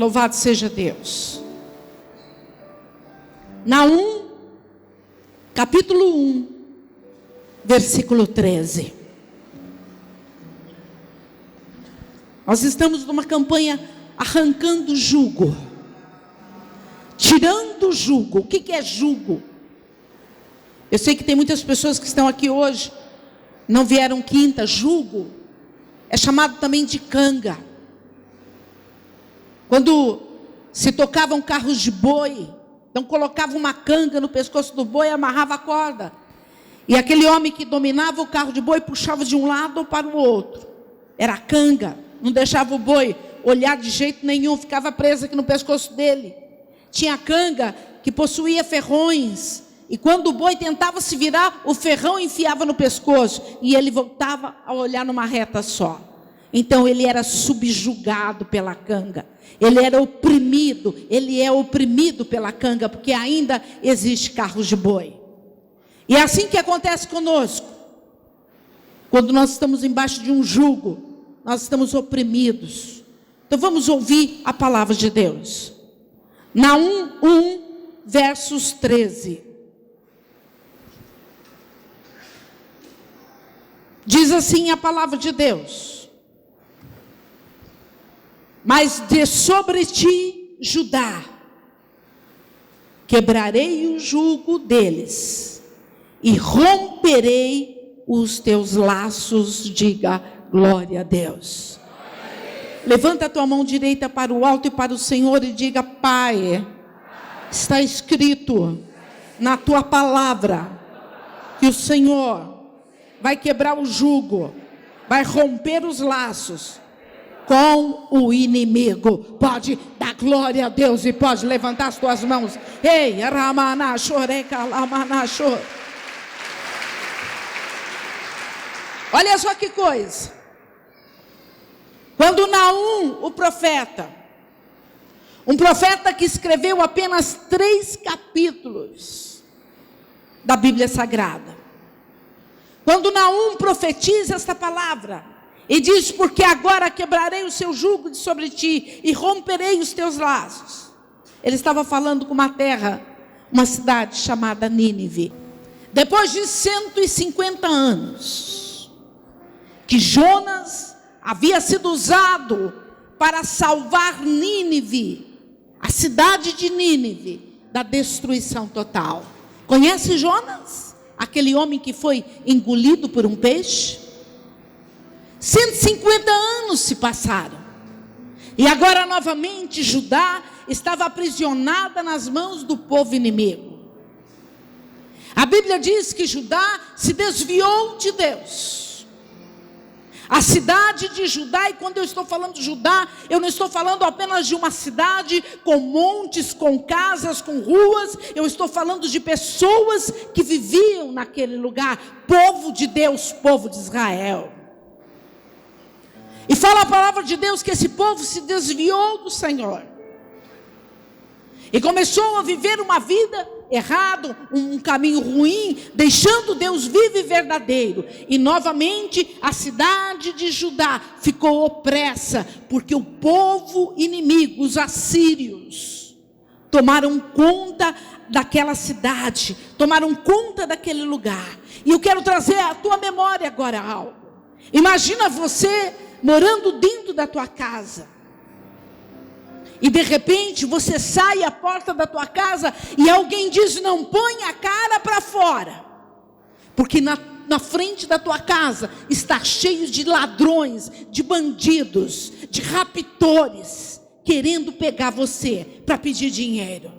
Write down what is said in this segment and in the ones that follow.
Louvado seja Deus. Naum, capítulo 1, versículo 13. Nós estamos numa campanha arrancando jugo, tirando jugo. O que é jugo? Eu sei que tem muitas pessoas que estão aqui hoje, não vieram quinta. Jugo é chamado também de canga. Quando se tocavam carros de boi, então colocava uma canga no pescoço do boi e amarrava a corda. E aquele homem que dominava o carro de boi puxava de um lado para o outro. Era a canga, não deixava o boi olhar de jeito nenhum, ficava preso aqui no pescoço dele. Tinha a canga que possuía ferrões, e quando o boi tentava se virar, o ferrão enfiava no pescoço, e ele voltava a olhar numa reta só. Então ele era subjugado pela canga, ele era oprimido, ele é oprimido pela canga, porque ainda existe carros de boi. E é assim que acontece conosco. Quando nós estamos embaixo de um jugo, nós estamos oprimidos. Então vamos ouvir a palavra de Deus. Naum 1, versos 13. Diz assim a palavra de Deus: mas de sobre ti, Judá, quebrarei o jugo deles e romperei os teus laços. Diga glória a Deus. Levanta a tua mão direita para o alto e para o Senhor e diga: Pai, está escrito na tua palavra que o Senhor vai quebrar o jugo, vai romper os laços com o inimigo. Pode dar glória a Deus e pode levantar as tuas mãos. Ei, olha só que coisa. Quando Naum, o profeta, um profeta que escreveu apenas 3 capítulos da Bíblia Sagrada, quando Naum profetiza esta palavra e diz: porque agora quebrarei o seu jugo de sobre ti e romperei os teus laços, ele estava falando com uma terra, uma cidade chamada Nínive. Depois de 150 anos que Jonas havia sido usado para salvar Nínive, a cidade de Nínive, da destruição total. Conhece Jonas? Aquele homem que foi engolido por um peixe? 150 anos se passaram. E agora novamente Judá estava aprisionada nas mãos do povo inimigo. A Bíblia diz que Judá se desviou de Deus. A cidade de Judá, e quando eu estou falando de Judá, eu não estou falando apenas de uma cidade com montes, com casas, com ruas. Eu estou falando de pessoas que viviam naquele lugar. Povo de Deus, povo de Israel. E fala a palavra de Deus que esse povo se desviou do Senhor. E começou a viver uma vida errada, um caminho ruim, deixando Deus vivo e verdadeiro. E novamente a cidade de Judá ficou opressa, porque o povo inimigo, os assírios, tomaram conta daquela cidade, tomaram conta daquele lugar. E eu quero trazer à tua memória agora algo. Imagina você morando dentro da tua casa. E de repente você sai à porta da tua casa e alguém diz: não põe a cara para fora, porque na frente da tua casa está cheio de ladrões, de bandidos, de raptores, querendo pegar você para pedir dinheiro.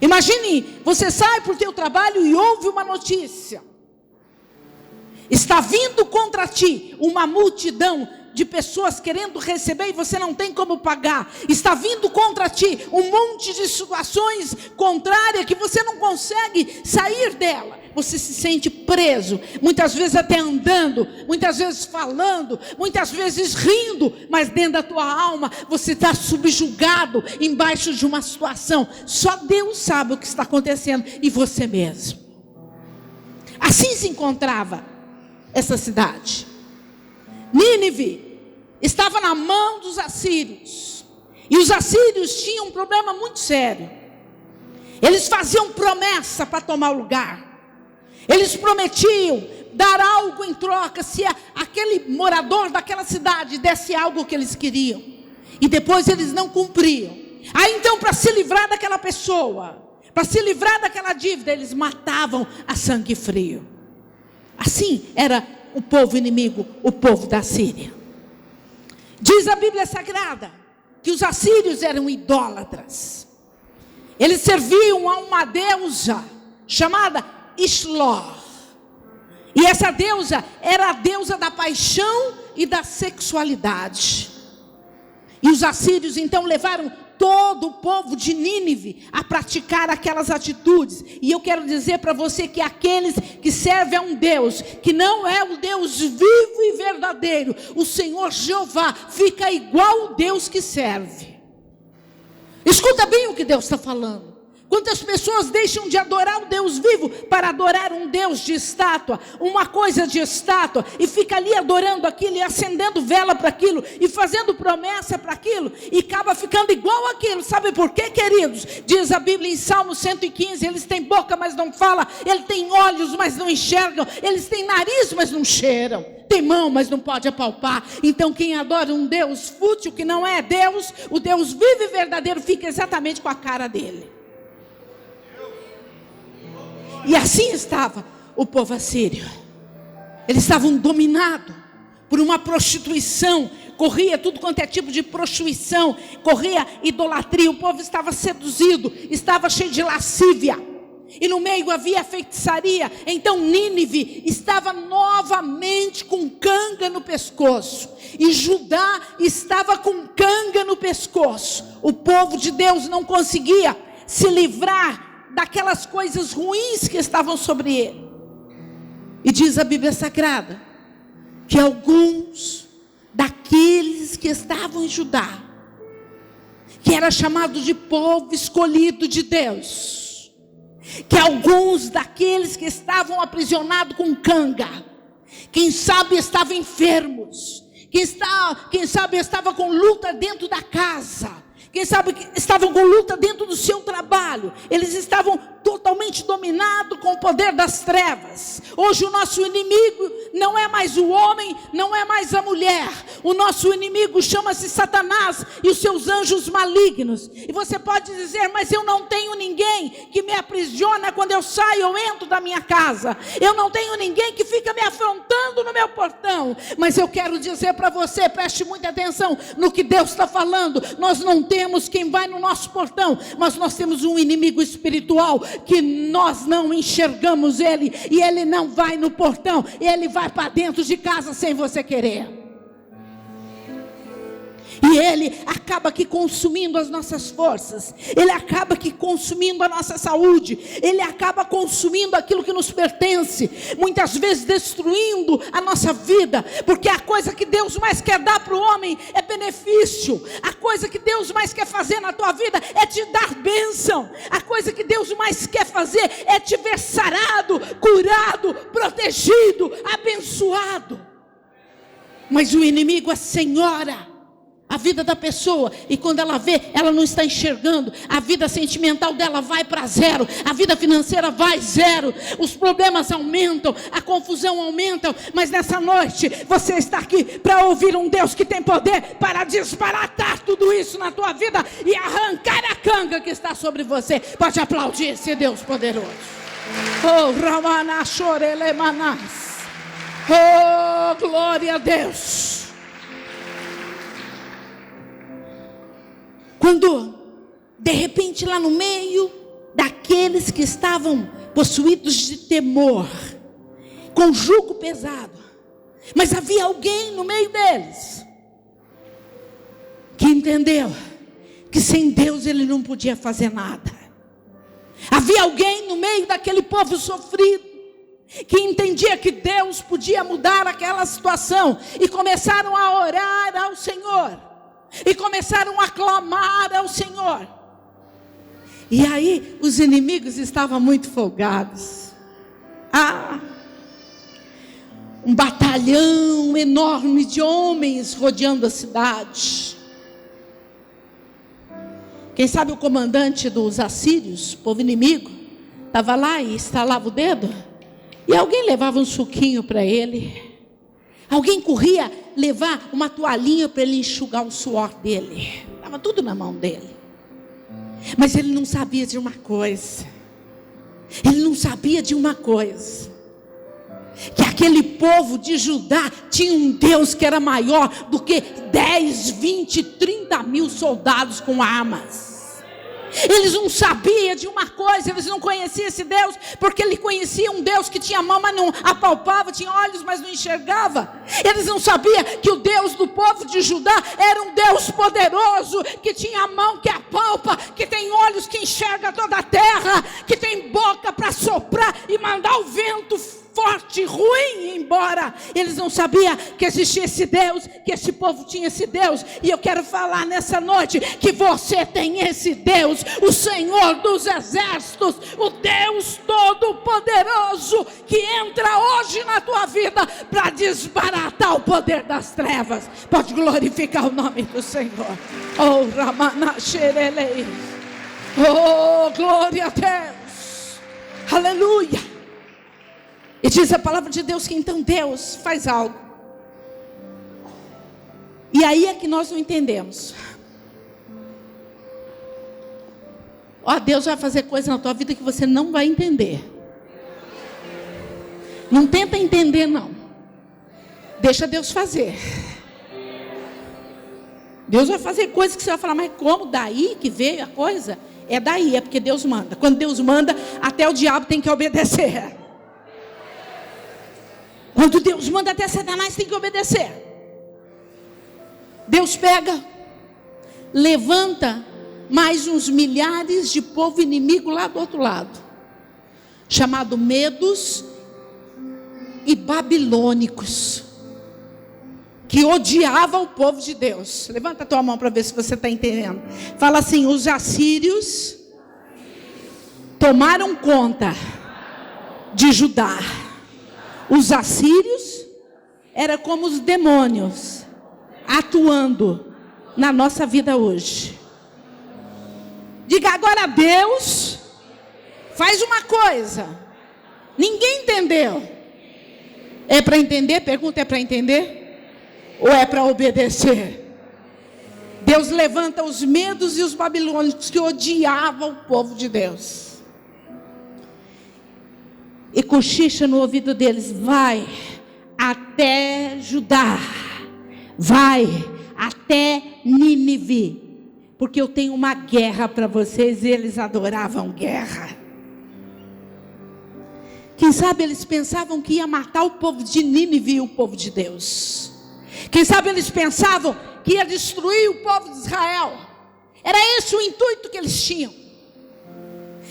Imagine, você sai para o teu trabalho e ouve uma notícia. Está vindo contra ti uma multidão de pessoas querendo receber e você não tem como pagar. Está vindo contra ti um monte de situações contrárias que você não consegue sair dela. Você se sente preso, muitas vezes até andando, muitas vezes falando, muitas vezes rindo, mas dentro da tua alma você está subjugado embaixo de uma situação. Só Deus sabe o que está acontecendo e você mesmo. Assim se encontrava essa cidade. Nínive estava na mão dos assírios. E os assírios tinham um problema muito sério. Eles faziam promessa para tomar o lugar. Eles prometiam dar algo em troca se aquele morador daquela cidade desse algo que eles queriam. E depois eles não cumpriam. Aí então, para se livrar daquela pessoa, para se livrar daquela dívida, eles matavam a sangue frio. Assim era o povo inimigo, o povo da Síria. Diz a Bíblia Sagrada que os assírios eram idólatras. Eles serviam a uma deusa chamada Isló. E essa deusa era a deusa da paixão e da sexualidade. E os assírios então levaram todo o povo de Nínive a praticar aquelas atitudes. E eu quero dizer para você que aqueles que servem a um Deus que não é o Deus vivo e verdadeiro, o Senhor Jeová, fica igual o Deus que serve. Escuta bem o que Deus está falando. Quantas pessoas deixam de adorar o Deus vivo para adorar um Deus de estátua, uma coisa de estátua, e fica ali adorando aquilo, e acendendo vela para aquilo, e fazendo promessa para aquilo, e acaba ficando igual aquilo. Sabe por quê, queridos? Diz a Bíblia em Salmo 115, eles têm boca, mas não falam, eles têm olhos, mas não enxergam, eles têm nariz, mas não cheiram, tem mão, mas não pode apalpar. Então quem adora um Deus fútil, que não é Deus, o Deus vivo e verdadeiro, fica exatamente com a cara dele. E assim estava o povo assírio. Eles estavam dominados por uma prostituição. Corria tudo quanto é tipo de prostituição. Corria idolatria. O povo estava seduzido. Estava cheio de lascívia. E no meio havia feitiçaria. Então Nínive estava novamente com canga no pescoço. E Judá estava com canga no pescoço. O povo de Deus não conseguia se livrar daquelas coisas ruins que estavam sobre ele. E diz a Bíblia Sagrada que alguns daqueles que estavam em Judá, que era chamado de povo escolhido de Deus, que alguns daqueles que estavam aprisionados com canga, quem sabe estavam enfermos, quem sabe estava com luta dentro da casa, quem sabe estavam com luta dentro do seu trabalho. Eles estavam totalmente dominados com o poder das trevas. Hoje o nosso inimigo não é mais o homem, não é mais a mulher. O nosso inimigo chama-se Satanás e os seus anjos malignos. E você pode dizer, mas eu não tenho ninguém que me aprisiona quando eu saio ou entro da minha casa. Eu não tenho ninguém que fica me afrontando no meu portão. Mas eu quero dizer para você, preste muita atenção no que Deus está falando. Nós não temos quem vai no nosso portão, mas nós temos um inimigo espiritual que nós não enxergamos ele, e ele não vai no portão, ele vai para dentro de casa sem você querer. E ele acaba aqui consumindo as nossas forças, ele acaba aqui consumindo a nossa saúde, ele acaba consumindo aquilo que nos pertence, muitas vezes destruindo a nossa vida, porque a coisa que Deus mais quer dar para o homem é benefício, a coisa que Deus mais quer fazer na tua vida é te dar bênção, a coisa que Deus mais quer fazer é te ver sarado, curado, protegido, abençoado. Mas o inimigo assenhora a vida da pessoa, e quando ela vê, ela não está enxergando, a vida sentimental dela vai para zero, a vida financeira vai zero, os problemas aumentam, a confusão aumenta. Mas nessa noite, você está aqui para ouvir um Deus que tem poder para disparatar tudo isso na tua vida e arrancar a canga que está sobre você. Pode aplaudir esse Deus poderoso. Oh, Ramana Chorelemanas. Oh, glória a Deus. Quando, de repente, lá no meio daqueles que estavam possuídos de temor, com jugo pesado, mas havia alguém no meio deles, que entendeu que sem Deus ele não podia fazer nada. Havia alguém no meio daquele povo sofrido, que entendia que Deus podia mudar aquela situação, e começaram a orar ao Senhor, e começaram a clamar ao Senhor. E aí os inimigos estavam muito folgados. Um batalhão enorme de homens rodeando a cidade. Quem sabe o comandante dos assírios, povo inimigo, estava lá e estalava o dedo, e alguém levava um suquinho para ele, alguém corria levar uma toalhinha para ele enxugar o suor dele, estava tudo na mão dele. Mas ele não sabia de uma coisa, que aquele povo de Judá tinha um Deus que era maior do que 10, 20, 30 mil soldados com armas. Eles não sabiam de uma coisa, eles não conheciam esse Deus, porque ele conhecia um Deus que tinha mão, mas não apalpava, tinha olhos, mas não enxergava. Eles não sabiam que o Deus do povo de Judá era um Deus poderoso, que tinha mão que apalpa, que tem olhos que enxerga toda a terra, que tem boca para soprar e mandar o vento forte, ruim embora. Eles não sabiam que existia esse Deus, que esse povo tinha esse Deus. E eu quero falar nessa noite que você tem esse Deus, o Senhor dos exércitos, o Deus todo-poderoso, que entra hoje na tua vida para desbaratar o poder das trevas. Pode glorificar o nome do Senhor. Oh, Ramana Xerelei. Oh, glória a Deus. Aleluia. E diz a palavra de Deus que então Deus faz algo. E aí é que nós não entendemos. Ó, Deus vai fazer coisa na tua vida que você não vai entender. Não tenta entender não. Deixa Deus fazer. Deus vai fazer coisas que você vai falar, mas como daí que veio a coisa? É daí, é porque Deus manda. Quando Deus manda, até o diabo tem que obedecer. Quando Deus manda, até Satanás tem que obedecer. Deus pega, levanta mais uns milhares de povo inimigo lá do outro lado, chamado Medos e Babilônicos, que odiava o povo de Deus. Levanta a tua mão para ver se você está entendendo. Fala assim: os assírios tomaram conta de Judá. Os assírios eram como os demônios atuando na nossa vida hoje. Diga agora: Deus faz uma coisa. Ninguém entendeu. É para entender? Pergunta: é para entender? Ou é para obedecer? Deus levanta os medos e os babilônicos que odiavam o povo de Deus. E cochicha no ouvido deles: vai até Judá, vai até Nínive, porque eu tenho uma guerra para vocês. E eles adoravam guerra. Quem sabe eles pensavam que ia matar o povo de Nínive e o povo de Deus. Quem sabe eles pensavam que ia destruir o povo de Israel. Era esse o intuito que eles tinham.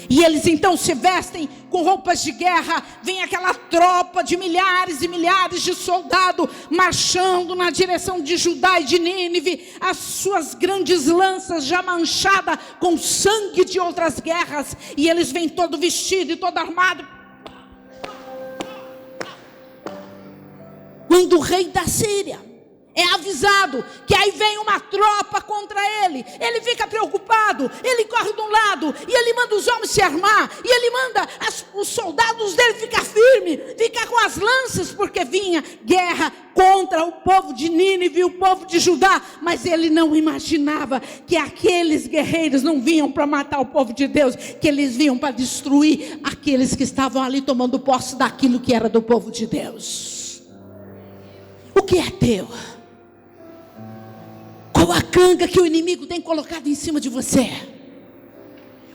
E eles então se vestem com roupas de guerra. Vem aquela tropa de milhares e milhares de soldados marchando na direção de Judá e de Nínive. As suas grandes lanças já manchadas com sangue de outras guerras. E eles vêm todo vestido e todo armado. Quando o rei da Síria é avisado que aí vem uma tropa contra ele, ele fica preocupado, ele corre de um lado, e ele manda os homens se armar, e ele manda os soldados dele ficar firme, ficar com as lanças, porque vinha guerra contra o povo de Nínive e o povo de Judá. Mas ele não imaginava que aqueles guerreiros não vinham para matar o povo de Deus, que eles vinham para destruir aqueles que estavam ali tomando posse daquilo que era do povo de Deus. O que é teu? Qual a canga que o inimigo tem colocado em cima de você?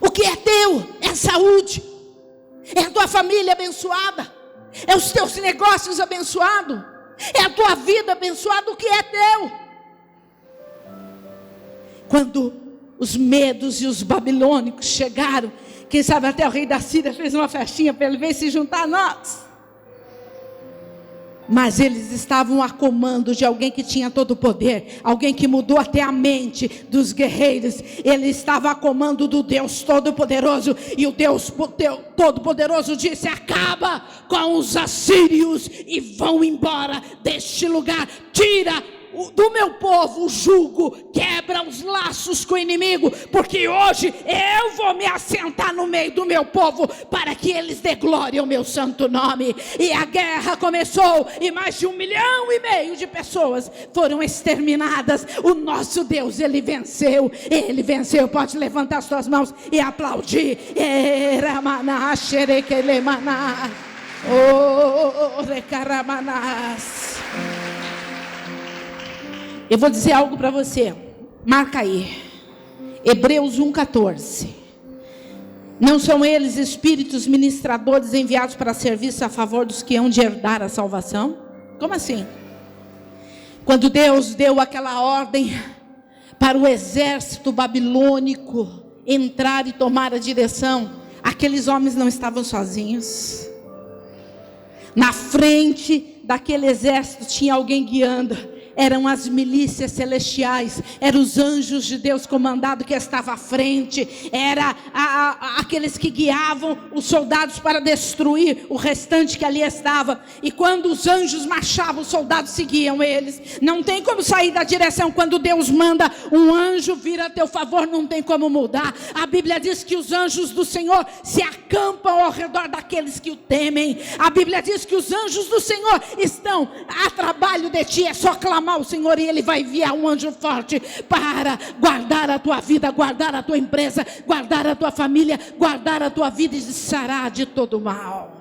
O que é teu? É a saúde, é a tua família abençoada, é os teus negócios abençoados, é a tua vida abençoada. O que é teu? Quando os medos e os babilônicos chegaram, quem sabe até o rei da Síria fez uma festinha para ele vir se juntar a nós. Mas eles estavam a comando de alguém que tinha todo o poder, alguém que mudou até a mente dos guerreiros. Ele estava a comando do Deus Todo-Poderoso, e o Deus Todo-Poderoso disse: acaba com os assírios e vão embora deste lugar. Tira do meu povo o jugo, quebra os laços com o inimigo, porque hoje eu vou me assentar no meio do meu povo, para que eles dê glória ao meu santo nome. E a guerra começou, e mais de 1,5 milhão de pessoas foram exterminadas. O nosso Deus, Ele venceu. Pode levantar as suas mãos e aplaudir. Eu vou dizer algo para você, marca aí, Hebreus 1,14. Não são eles espíritos ministradores enviados para serviço a favor dos que hão de herdar a salvação? Como assim? Quando Deus deu aquela ordem para o exército babilônico entrar e tomar a direção, aqueles homens não estavam sozinhos. Na frente daquele exército tinha alguém guiando. Eram as milícias celestiais, eram os anjos de Deus comandado que estava à frente, era aqueles que guiavam os soldados para destruir o restante que ali estava. E quando os anjos marchavam, os soldados seguiam eles. Não tem como sair da direção. Quando Deus manda um anjo vir a teu favor, não tem como mudar. A Bíblia diz que os anjos do Senhor se acampam ao redor daqueles que o temem. A Bíblia diz que os anjos do Senhor estão a trabalho de ti. É só clamar ao Senhor e Ele vai enviar um anjo forte para guardar a tua vida, guardar a tua empresa, guardar a tua família, guardar a tua vida e sarar de todo mal.